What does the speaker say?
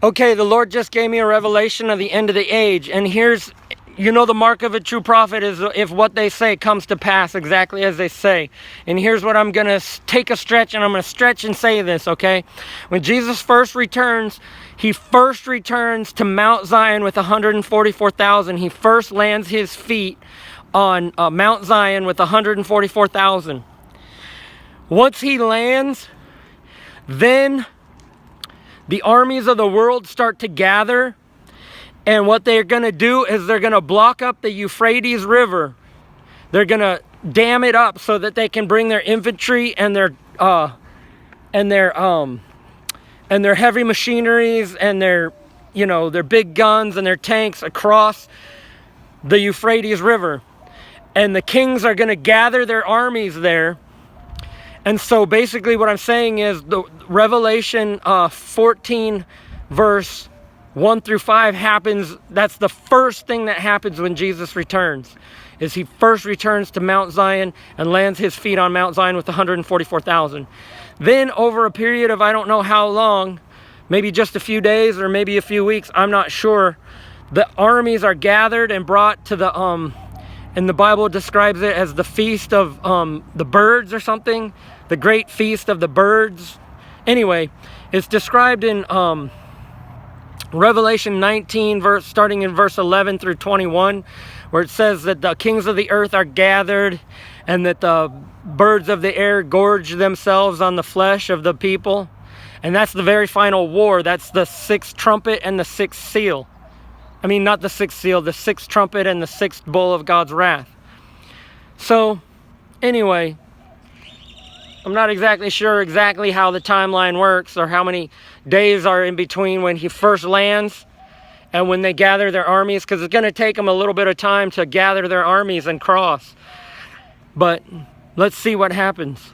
Okay, the Lord just gave me a revelation of the end of the age. And here's, the mark of a true prophet is if what they say comes to pass exactly as they say. And here's what I'm going to take a stretch, and I'm going to stretch and say this, okay? When Jesus first returns, he first returns to Mount Zion with 144,000. He first lands his feet on Mount Zion with 144,000. Once he lands, then the armies of the world start to gather, and what they're going to do is they're going to block up the Euphrates River. They're going to dam it up so that they can bring their infantry and their heavy machineries and their big guns and their tanks across the Euphrates River. And the kings are going to gather their armies there. And so basically what I'm saying is the Revelation 14 verse 1 through 5 happens. That's the first thing that happens when Jesus returns, is he first returns to Mount Zion and lands his feet on Mount Zion with 144,000. Then over a period of I don't know how long, maybe just a few days or maybe a few weeks, I'm not sure, the armies are gathered and brought to the and the Bible describes it as the feast of the birds or something, the great feast of the birds. Anyway, it's described in Revelation 19, starting in verse 11 through 21, where it says that the kings of the earth are gathered and that the birds of the air gorge themselves on the flesh of the people. And that's the very final war. That's the sixth trumpet and the sixth seal. I mean, not the sixth seal, the sixth trumpet and the sixth bowl of God's wrath. So, anyway, I'm not exactly sure how the timeline works or how many days are in between when he first lands and when they gather their armies, because it's going to take them a little bit of time to gather their armies and cross. But let's see what happens.